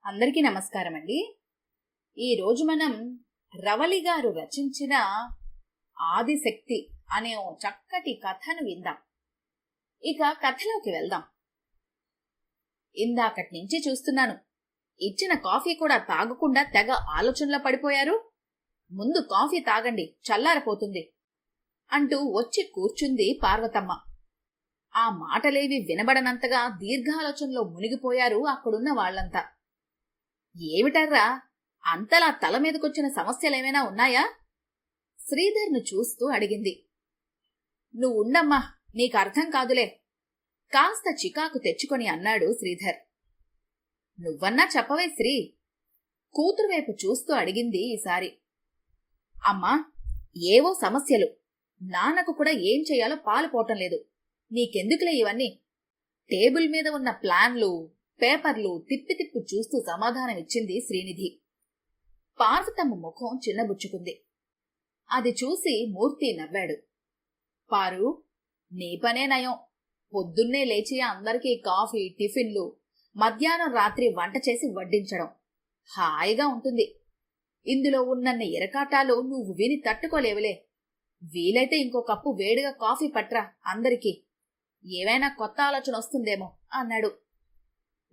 అందరికీ నమస్కారం అండి. ఈరోజు మనం రవలి గారు రచించిన ఆదిశక్తి అనే ఓ చక్కటి కథను విందాం. ఇక కథలోకి వెళ్దాం. ఇందాకటి నుంచి చూస్తున్నాను, ఇచ్చిన కాఫీ కూడా తాగకుండా తెగ ఆలోచనలో పడిపోయారు. ముందు కాఫీ తాగండి, చల్లారిపోతుంది అంటూ వచ్చి కూర్చుంది పార్వతమ్మ. ఆ మాటలేవి వినబడనంతగా దీర్ఘాలోచనలో మునిగిపోయారు అక్కడున్న వాళ్లంతా. ఏమిటర్రా, అంతలా తల మీదకొచ్చిన సమస్యలేమైనా ఉన్నాయా? శ్రీధర్ను చూస్తూ అడిగింది. నువ్వుండమ్మా, నీకర్థం కాదులే, కాస్త చికాకు తెచ్చుకొని అన్నాడు శ్రీధర్. నువ్వన్నా చెప్పవే శ్రీ, కూతురు వైపు చూస్తూ అడిగింది ఈసారి. అమ్మా, ఏవో సమస్యలు, నాన్నకు కూడా ఏం చెయ్యాలో పాలుపోవటం లేదు. నీకెందుకులే ఇవన్నీ? టేబుల్ మీద ఉన్న ప్లాన్లు పేపర్లు తిప్పి తిప్పి చూస్తూ సమాధానమిచ్చింది శ్రీనిధి. పార్వతమ్మ ముఖం చిన్నబుచ్చుకుంది. అది చూసి మూర్తి నవ్వాడు. పారు, నీ పనే నయం. పొద్దున్నే లేచి అందరికీ కాఫీ టిఫిన్లు, మధ్యాహ్నం రాత్రి వంట చేసి వడ్డించడం హాయిగా ఉంటుంది. ఇందులో ఉన్నన్న ఇరకాటాలు నువ్వు విని తట్టుకోలేవులే. వీలైతే ఇంకో కప్పు వేడిగా కాఫీ పట్రా అందరికీ, ఏవైనా కొత్త ఆలోచన వస్తుందేమో అన్నాడు.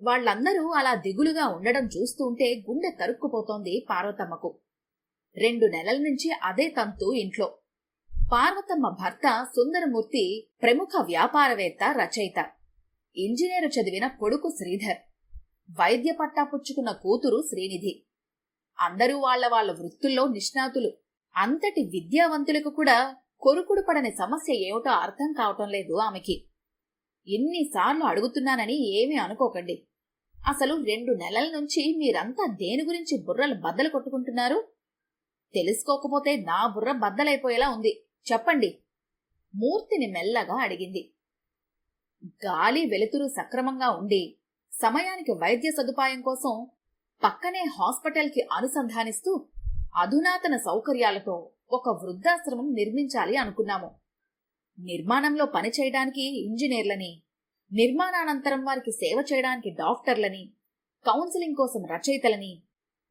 వాళ్లందరూ అలా దిగులుగా ఉండడం చూస్తుంటే గుండె తరుక్కుపోతోంది పార్వతమ్మకు. 2 నెలల నుంచి అదే తంతు ఇంట్లో. పార్వతమ్మ భర్త సుందరమూర్తి ప్రముఖ వ్యాపారవేత్త, రచయిత, ఇంజనీరు చదివిన కొడుకు శ్రీధర్, వైద్య పట్టా పుచ్చుకున్న కూతురు శ్రీనిధి. అందరూ వాళ్ల వృత్తుల్లో నిష్ణాతులు. అంతటి విద్యావంతులకు కూడా కొరుకుడు పడని సమస్య ఏమిటో అర్థం కావటం లేదు ఆమెకి. ఇన్నిసార్లు అడుగుతున్నానని ఏమీ అనుకోకండి. అసలు 2 నెలల నుంచి మీరంతా దేని గురించి బుర్రలు బద్దలు కొట్టుకుంటున్నారు? తెలుసుకోకపోతే నా బుర్ర బద్దలైపోయేలా ఉంది, చెప్పండి. మూర్తిని మెల్లగా అడిగింది. గాలి వెలుతురు సక్రమంగా ఉండి సమయానికి వైద్య సదుపాయం కోసం పక్కనే హాస్పిటల్కి అనుసంధానిస్తూ అధునాతన సౌకర్యాలతో ఒక వృద్ధాశ్రమం నిర్మించాలి అనుకున్నాము. నిర్మాణంలో పనిచేయడానికి ఇంజనీర్లని, నిర్మాణానంతరం వారికి సేవ చేయడానికి డాక్టర్లని, కౌన్సిలింగ్ కోసం రచయితలని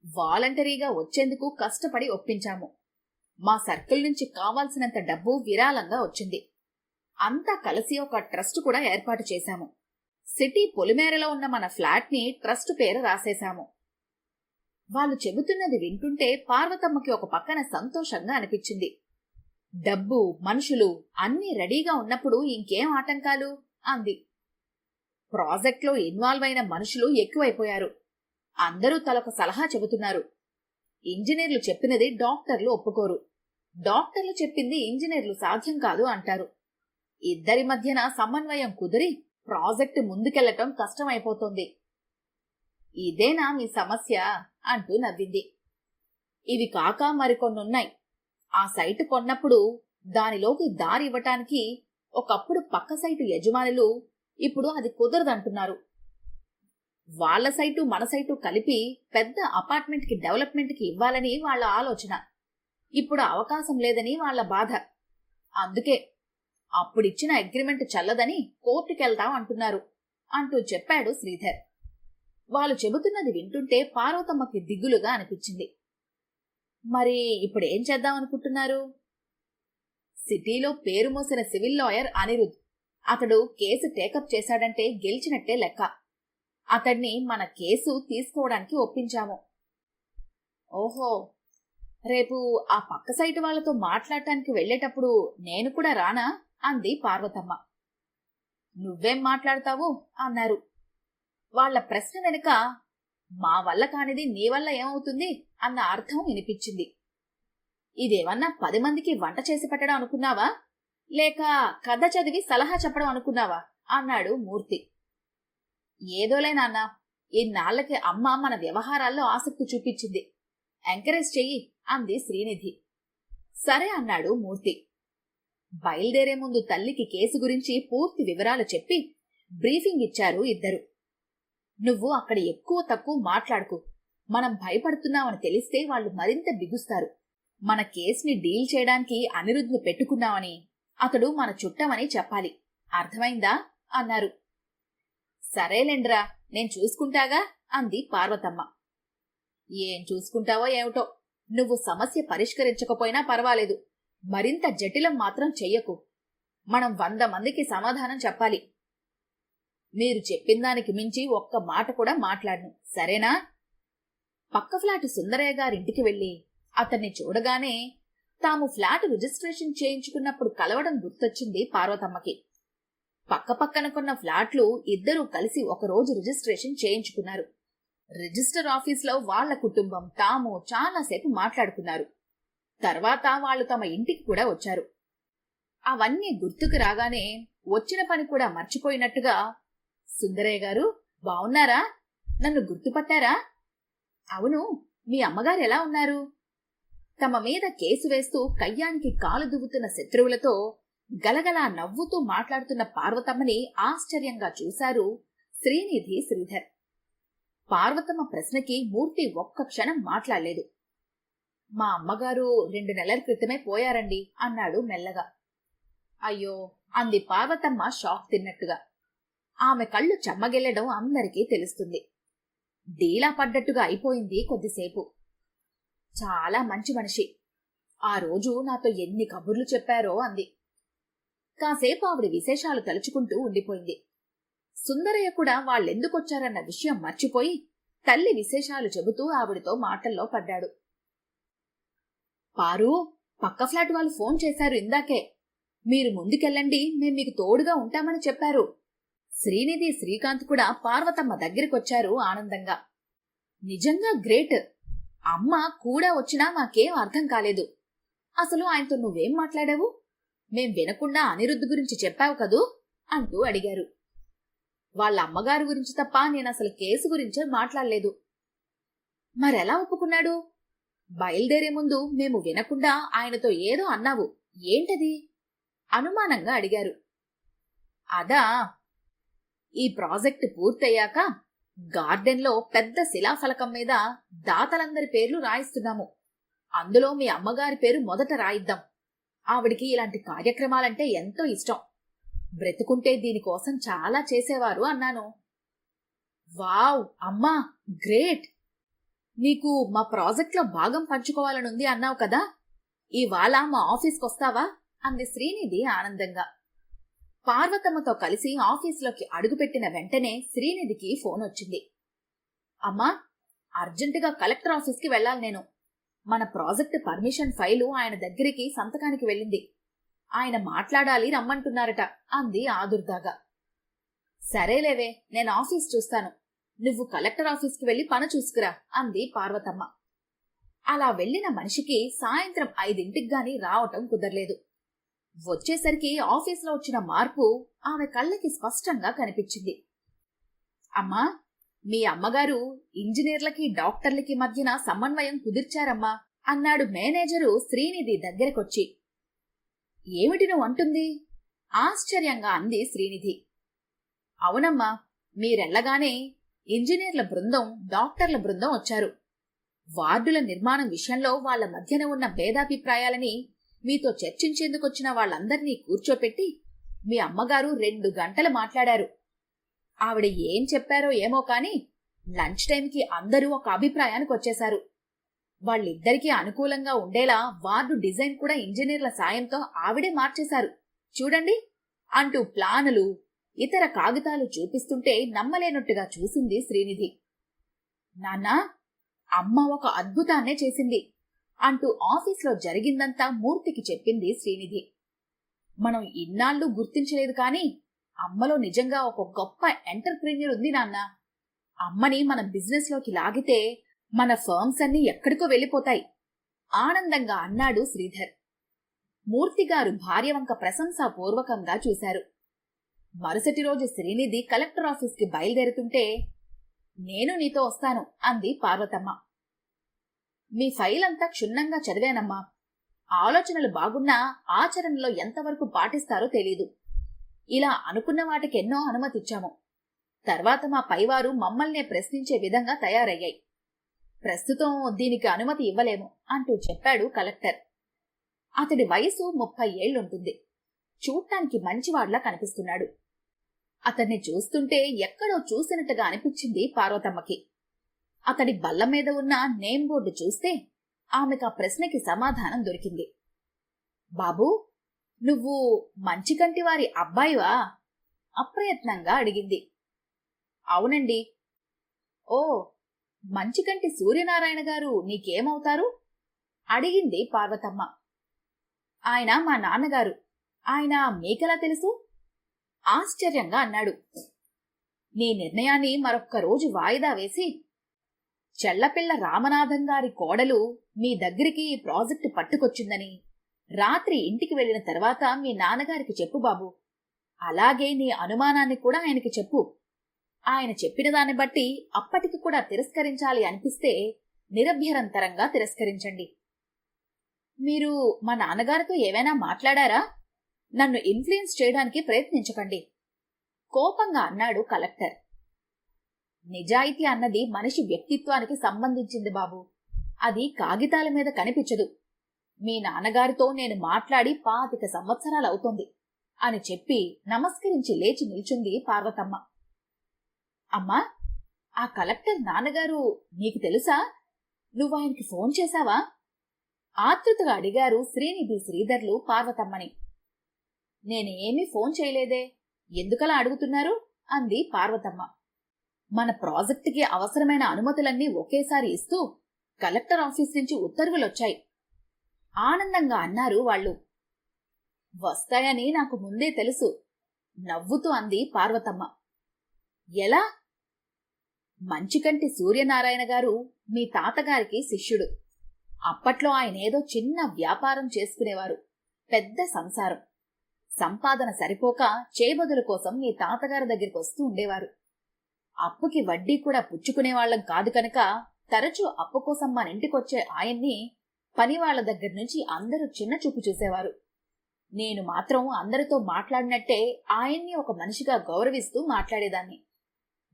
వాలంటరీగా వచ్చేందుకు కష్టపడి ఒప్పించాము. మా సర్కిల్ నుంచి కావాల్సినంత డబ్బు విరాళంగా వచ్చింది. అంతా కలిసి ఒక ట్రస్ట్ కూడా ఏర్పాటు చేశాము. సిటీ పొలిమేరలో ఉన్న మన ఫ్లాట్ ని ట్రస్ట్ పేరు రాసేశాము. వాళ్ళు చెబుతున్నది వింటుంటే పార్వతమ్మకి ఒక పక్కన సంతోషంగా అనిపించింది. డబ్బు, మనుషులు అన్నీ రెడీగా ఉన్నప్పుడు ఇంకేం ఆటంకాలు అంది. ప్రాజెక్ట్లో ఇన్వాల్వ్ అయిన మనుషులు ఎక్కువైపోయారు. అందరూ తలొక సలహా చెబుతున్నారు. ఇంజనీర్లు చెప్పినది డాక్టర్లు ఒప్పుకోరు, డాక్టర్లు చెప్పింది ఇంజనీర్లు సాధ్యం కాదు అంటారు. ఇద్దరి మధ్యన సమన్వయం కుదిరి ప్రాజెక్టు ముందుకెళ్లటం కష్టమైపోతోంది. ఇదేనా మీ సమస్య అంటూ నవ్వింది. ఇవి కాక మరికొన్నున్నాయి. ఆ సైటు కొన్నప్పుడు దానిలోకి దారి ఇవ్వటానికి ఒకప్పుడు పక్క సైటు యజమానులు ఇప్పుడు అది కుదరదంటున్నారు. వాళ్ల సైటు మన సైటు కలిపి పెద్ద అపార్ట్మెంట్ కి డెవలప్మెంట్ కి ఇవ్వాలని వాళ్ల ఆలోచన. ఇప్పుడు అవకాశం లేదని వాళ్ల బాధ. అందుకే అప్పుడిచ్చిన అగ్రిమెంట్ చల్లదని కోర్టుకెళ్తాం అంటున్నారు అంటూ చెప్పాడు శ్రీధర్. వాళ్ళు చెబుతున్నది వింటుంటే పార్వతమ్మకి దిగులుగా అనిపించింది. మరి ఇప్పుడేం చేద్దామనుకుంటున్నారు? సిటీలో పేరు మోసిన సివిల్ లాయర్ అనిరుద్, అతడు కేసు టేకప్ చేశాడంటే గెలిచినట్టే లెక్క. అతడ్ని మన కేసు తీసుకోవడానికి ఒప్పించాము. ఓహో, రేపు ఆ పక్క సైటు వాళ్లతో మాట్లాడటానికి వెళ్లేటప్పుడు నేను కూడా రానా అంది పార్వతమ్మ. నువ్వేం మాట్లాడతావు అన్నారు. వాళ్ల ప్రశ్న వెనుక మా వల్ల కానిది నీ వల్ల ఏమవుతుంది అన్న అర్థం వినిపించింది. ఇదేమన్నా 10 మందికి వంట చేసి పెట్టడం అనుకున్నావా, లేక కథ చదివి సలహా చెప్పడం అనుకున్నావా అన్నాడు మూర్తి. ఏదోలే నాన్న, ఇన్నాళ్లకి అమ్మ మన వ్యవహారాల్లో ఆసక్తి చూపించింది, ఎంకరేజ్ చెయ్యి అంది శ్రీనిధి. సరే అన్నాడు మూర్తి. బయలుదేరే ముందు తల్లికి కేసు గురించి పూర్తి వివరాలు చెప్పి బ్రీఫింగ్ ఇచ్చారు ఇద్దరు. నువ్వు అక్కడ ఎక్కువ తక్కువ మాట్లాడుకు, మనం భయపడుతున్నామని తెలిస్తే వాళ్ళు మరింత బిగుస్తారు. మన కేసుని డీల్ చేయడానికి అనిరుద్ధ్ను పెట్టుకున్నామని, అతడు మన చుట్టమని చెప్పాలి, అర్థమైందా అన్నారు. సరేలేండ్రా, నేను చూసుకుంటాగా అంది పార్వతమ్మ. ఏం చూసుకుంటావో ఏమిటో, నువ్వు సమస్య పరిష్కరించకపోయినా పర్వాలేదు, మరింత జటిలం మాత్రం చెయ్యకు. మనం 100 మందికి సమాధానం చెప్పాలి. మీరు చెప్పిందానికి మించి ఒక్క మాట కూడా మాట్లాడను, సరేనా? పక్క ఫ్లాట్ సుందరయ్య గారింటికి వెళ్లి అతన్ని చూడగానే తాము ఫ్లాట్ రిజిస్ట్రేషన్ చేయించుకున్నప్పుడు కలవడం గుర్తొచ్చింది పార్వతమ్మకి. పక్కపక్కన కొన్న ఫ్లాట్లు ఇద్దరూ కలిసి ఒకరోజు రిజిస్ట్రేషన్ చేయించుకున్నారు. రిజిస్టర్ ఆఫీస్లో వాళ్ల కుటుంబం తాము చాలాసేపు మాట్లాడుకున్నారు. తర్వాత వాళ్లు తమ ఇంటికి కూడా వచ్చారు. అవన్నీ గుర్తుకు రాగానే వచ్చిన పని కూడా మర్చిపోయినట్టుగా, సుందరయ్య గారు బావున్నారా? నన్ను గుర్తుపట్టారా? అవును, మీ అమ్మగారు ఎలా ఉన్నారు? తమ మీద కేసు వేస్తూ కయ్యానికి కాలు దువ్వుతున్న శత్రువులతో గలగలా నవ్వుతూ మాట్లాడుతున్న పార్వతమ్మని ఆశ్చర్యంగా చూశారు శ్రీనిధి, శ్రీధర్. పార్వతమ్మ ప్రశ్నకి మూర్తి ఒక్క క్షణం మాట్లాడలేదు. మా అమ్మగారు 2 నెలల క్రితమే పోయారండి అన్నాడు మెల్లగా. అయ్యో అంది పార్వతమ్మ షాక్ తిన్నట్టుగా. ఆమె కళ్ళు చెమ్మగిల్లడం అందరికీ తెలుస్తుంది. డీలా పడ్డట్టుగా అయిపోయింది కొద్దిసేపు. చాలా మంచి మనిషి. ఆ రోజు నాతో ఎన్ని కబుర్లు చెప్పారో అంది. కాసేపు ఆవిడ విశేషాలు తలుచుకుంటూ ఉండిపోయింది. సుందరయ్య కూడా వాళ్ళెందుకొచ్చారన్న విషయం మర్చిపోయి తల్లి విశేషాలు చెబుతూ ఆవిడతో మాటల్లో పడ్డాడు. పారు, పక్క ఫ్లాట్ వాళ్ళు ఫోన్ చేశారు ఇందాకే. మీరు ముందుకెళ్ళండి, మేం మీకు తోడుగా ఉంటామని చెప్పారు. శ్రీనిధి, శ్రీకాంత్ కూడా పార్వతమ్మ దగ్గరికొచ్చారు ఆనందంగా. నిజంగా గ్రేట్. అమ్మ కూడా వచ్చినా మాకేం అర్థం కాలేదు. అసలు ఆయనతో నువ్వేం మాట్లాడావు? మేం వినకుండా అనిరుద్ధ్ గురించి చెప్పావు కదూ అంటూ అడిగారు. వాళ్ళ అమ్మగారి గురించి తప్ప నేనసలు కేసు గురించే మాట్లాడలేదు. మరెలా ఒప్పుకున్నాడు? బయలుదేరే ముందు మేము వినకుండా ఆయనతో ఏదో అన్నావు, ఏంటది? అనుమానంగా అడిగారు. అదా, ఈ ప్రాజెక్టు పూర్తయ్యాక గార్డెన్లో పెద్ద శిలాఫలకం మీద దాతలందరి పేర్లు రాయిస్తున్నాము. అందులో మీ అమ్మగారి పేరు మొదట రాయిద్దాం. ఆవిడికి ఇలాంటి కార్యక్రమాలంటే ఎంతో ఇష్టం. బ్రతుకుంటే దీనికోసం చాలా చేసేవారు అన్నాను. వావ్, అమ్మా గ్రేట్. నీకు మా ప్రాజెక్ట్లో భాగం పంచుకోవాలనుంది అన్నావు కదా, ఇవాళ మా ఆఫీస్కొస్తావా అంది శ్రీనిధి ఆనందంగా. పార్వతమ్మతో కలిసి ఆఫీసులోకి అడుగుపెట్టిన వెంటనే శ్రీనిధికి ఫోన్ వచ్చింది. అమ్మా, అర్జెంటుగా కలెక్టర్ ఆఫీస్కి వెళ్ళాలి నేను. మన ప్రాజెక్టు పర్మిషన్ ఫైలు ఆయన దగ్గరికి సంతకానికి వెళ్ళింది. ఆయన మాట్లాడాలి, రమ్మంటున్నారట అంది ఆదుర్దాగా. సరేలేవే, నేను ఆఫీస్ చూస్తాను. నువ్వు కలెక్టర్ ఆఫీస్కి వెళ్లి పని చూసుకురా అంది పార్వతమ్మ. అలా వెళ్లిన మనిషికి సాయంత్రం 5ంటికి గాని రావటం కుదరలేదు. వచ్చేసరికి ఆఫీసులో వచ్చిన మార్పు ఆమె కళ్ళకి స్పష్టంగా కనిపించింది. అమ్మా, మీ అమ్మగారు ఇంజనీర్లకి డాక్టర్లకి మధ్యన సమన్వయం కుదిర్చారమ్మా అన్నాడు మేనేజరు శ్రీనిధి దగ్గరకొచ్చి. ఏమిటి నువ్వు అంటుంది? ఆశ్చర్యంగా అంది శ్రీనిధి. అవునమ్మా, మీరెళ్లగానే ఇంజనీర్ల బృందం, డాక్టర్ల బృందం వచ్చారు. వార్డుల నిర్మాణం విషయంలో వాళ్ల మధ్యన ఉన్న భేదాభిప్రాయాలని మీతో చర్చించేందుకొచ్చిన వాళ్ళందర్నీ కూర్చోపెట్టి మీ అమ్మగారు 2 గంటలు మాట్లాడారు. ఆవిడ ఏం చెప్పారో ఏమో కాని లంచ్ టైంకి అందరూ ఒక అభిప్రాయానికి వచ్చేశారు. వాళ్ళిద్దరికీ అనుకూలంగా ఉండేలా వార్డు డిజైన్ కూడా ఇంజనీర్ల సాయంతో ఆవిడే మార్చేశారు. చూడండి అంటూ ప్లానులు, ఇతర కాగితాలు చూపిస్తుంటే నమ్మలేనట్టుగా చూసింది శ్రీనిధి. నాన్నా, అమ్మ ఒక అద్భుతాన్నే చేసింది అంటూ ఆఫీస్లో జరిగిందంతా మూర్తికి చెప్పింది శ్రీనిధి. మనం ఇన్నాళ్ళు గుర్తించలేదు కాని అమ్మలో నిజంగా ఒక గొప్ప ఎంటర్ప్రీన్యూర్ ఉంది నాన్న. అమ్మని మన బిజినెస్ లోకి లాగితే మన ఫర్మ్స్ అన్ని ఎక్కడికో వెళ్లిపోతాయి ఆనందంగా అన్నాడు శ్రీధర్. మూర్తిగారు భార్య వంక ప్రశంసాపూర్వకంగా చూశారు. మరుసటి రోజు శ్రీనిధి కలెక్టర్ ఆఫీస్కి బయలుదేరుతుంటే, నేను నీతో వస్తాను అంది పార్వతమ్మ. మీ ఫైల్ అంతా క్షుణ్ణంగా చదివానమ్మా. ఆలోచనలు బాగున్నా ఆచరణలో ఎంతవరకు పాటిస్తారో తెలీదు. ఇలా అనుకున్న వాటికెన్నో అనుమతిచ్చాము. తర్వాత మా పైవారు మమ్మల్నే ప్రశ్నించే విధంగా తయారయ్యాయి. ప్రస్తుతం దీనికి అనుమతి ఇవ్వలేము అంటూ చెప్పాడు కలెక్టర్. అతడి వయసు 30 ఏళ్లుంటుంది. చూడ్డానికి మంచివాడ్లా కనిపిస్తున్నాడు. అతన్ని చూస్తుంటే ఎక్కడో చూసినట్టుగా అనిపించింది పార్వతమ్మకి. అతడి బల్ల మీద ఉన్న నేమ్ బోర్డు చూస్తే ఆమెకు ఆ ప్రశ్నకి సమాధానం దొరికింది. బాబూ, నువ్వు మంచికంటి వారి అబ్బాయివా? అప్రయత్నంగా అడిగింది. అవునండి. ఓ, మంచికంటి సూర్యనారాయణ గారు నీకేమవుతారు? అడిగింది పార్వతమ్మ. ఆయన మా నాన్నగారు. ఆయన మీకెలా తెలుసు? ఆశ్చర్యంగా అన్నాడు. నీ నిర్ణయాన్ని మరొక్క రోజు వాయిదా వేసి చెళ్లపిళ్ల రామనాథం గారి కోడలు మీ దగ్గరికి ఈ ప్రాజెక్టు పట్టుకొచ్చిందని రాత్రి ఇంటికి వెళ్లిన తర్వాత మీ నాన్నగారికి చెప్పు బాబు. అలాగే నీ అనుమానాన్ని కూడా ఆయనకి చెప్పు. ఆయన చెప్పిన దాన్ని బట్టి అప్పటికి కూడా తిరస్కరించాలి అనిపిస్తే నిరభ్యరంతరంగా తిరస్కరించండి. మీరు మా నాన్నగారితో ఏవైనా మాట్లాడారా? నన్ను ఇన్ఫ్లుయెన్స్ చేయడానికి ప్రయత్నించకండి, కోపంగా అన్నాడు కలెక్టర్. నిజాయితీ అన్నది మనిషి వ్యక్తిత్వానికి సంబంధించింది బాబు. అది కాగితాల మీద కనిపించదు. మీ నాన్నగారితో నేను మాట్లాడి 25 సంవత్సరాలవుతోంది అని చెప్పి నమస్కరించి లేచి నిల్చుంది పార్వతమ్మ. అమ్మా, ఆ కలెక్టర్ నాన్నగారు నీకు తెలుసా? నువ్వు ఆయనకి ఫోన్ చేశావా? ఆతృతగా అడిగారు శ్రీనిధి శ్రీధర్లు పార్వతమ్మని. నేనేమీ ఫోన్ చేయలేదే, ఎందుకలా అడుగుతున్నారు? అంది పార్వతమ్మ. మన ప్రాజెక్టుకి అవసరమైన అనుమతులన్నీ ఒకేసారి ఇస్తూ కలెక్టర్ ఆఫీస్ నుంచి ఉత్తర్వులొచ్చాయి, ఆనందంగా అన్నారు వాళ్ళు. వస్తాయని నాకు ముందే తెలుసు, నవ్వుతూ అంది పార్వతమ్మ. ఎలా? మంచికంటి సూర్యనారాయణ గారు మీ తాతగారికి శిష్యుడు. అప్పట్లో ఆయనేదో చిన్న వ్యాపారం చేసుకునేవారు, పెద్ద సంసారం. సంపాదన సరిపోక చేబదుల కోసం మీ తాతగారి దగ్గరికి వస్తూ ఉండేవారు. అప్పుకి వడ్డీ కూడా పుచ్చుకునేవాళ్లం కాదు కనుక తరచూ అప్పు కోసం మన ఇంటికొచ్చే ఆయన్ని పనివాళ్ల దగ్గర నుంచి అందరూ చిన్న చూపు చూసేవారు. నేను మాత్రం అందరితో మాట్లాడినట్టే ఆయన్ని ఒక మనిషిగా గౌరవిస్తూ మాట్లాడేదాన్ని.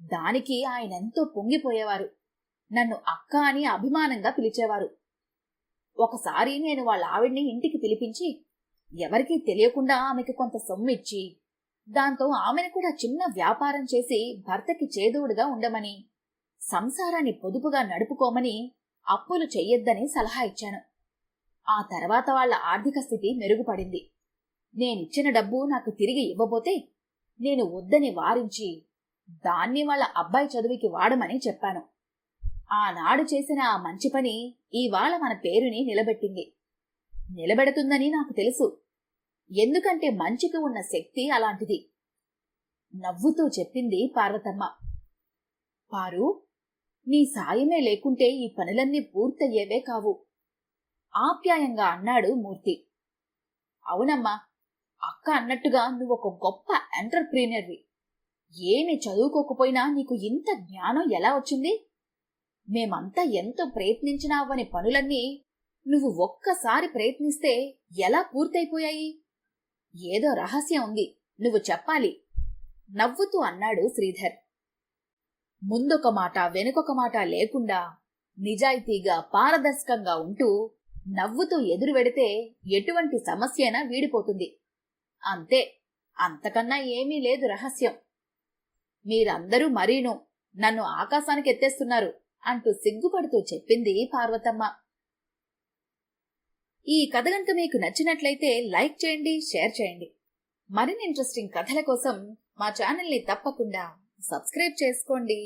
దానికి ఆయనెంతో పొంగిపోయేవారు. నన్ను అక్క అని అభిమానంగా పిలిచేవారు. ఒకసారి నేను వాళ్ళ ఆవిడ్ని ఇంటికి పిలిపించి ఎవరికీ తెలియకుండా ఆమెకి కొంత సొమ్మిచ్చి దాంతో ఆమెను కూడా చిన్న వ్యాపారం చేసి భర్తకి చేదోడుగా ఉండమని, సంసారాన్ని పొదుపుగా నడుపుకోమని, అప్పులు చెయ్యొద్దని సలహా ఇచ్చాను. ఆ తర్వాత వాళ్ల ఆర్థిక స్థితి మెరుగుపడింది. నేనిచ్చిన డబ్బు నాకు తిరిగి ఇవ్వబోతే నేను వద్దని వారించి దాన్ని వాళ్ళ అబ్బాయి చదువుకి వాడమని చెప్పాను. ఆనాడు చేసిన ఆ మంచి పని ఇవాళ మన పేరుని నిలబెట్టింది. నిలబెడుతుందని నాకు తెలుసు, ఎందుకంటే మంచికి ఉన్న శక్తి అలాంటిది. నవ్వుతూ చెప్పింది పార్వతమ్మ. పారు, నీ సాయమే లేకుంటే ఈ పనులన్నీ పూర్తయ్యేవే కావు, ఆప్యాయంగా అన్నాడు మూర్తి. అవునమ్మా, అక్క అన్నట్టుగా నువ్వొక గొప్ప ఎంటర్‌ప్రీనర్వి. ఏమి చదువుకోకపోయినా నీకు ఇంత జ్ఞానం ఎలా వచ్చింది? మేమంతా ఎంతో ప్రయత్నించినావని పనులన్నీ నువ్వు ఒక్కసారి ప్రయత్నిస్తే ఎలా పూర్తయిపోయాయి? ఏదో రహస్యం ఉంది, నువ్వు చెప్పాలి, నవ్వుతూ అన్నాడు శ్రీధర్. ముందొక మాట వెనుకొక మాట లేకుండా నిజాయితీగా పారదర్శకంగా ఉంటూ నవ్వుతూ ఎదురు వెడితే ఎటువంటి సమస్యైనా వీడిపోతుంది. అంతే, అంతకన్నా ఏమీ లేదు రహస్యం. మీరందరూ మరీను నన్ను ఆకాశానికి ఎత్తేస్తున్నారు అంటూ సిగ్గుపడుతూ చెప్పింది పార్వతమ్మ. ఈ కథ గనుక మీకు నచ్చినట్లయితే లైక్ చేయండి, షేర్ చేయండి. మరిన్ని ఇంట్రెస్టింగ్ కథల కోసం మా ఛానల్ని తప్పకుండా సబ్స్క్రైబ్ చేసుకోండి.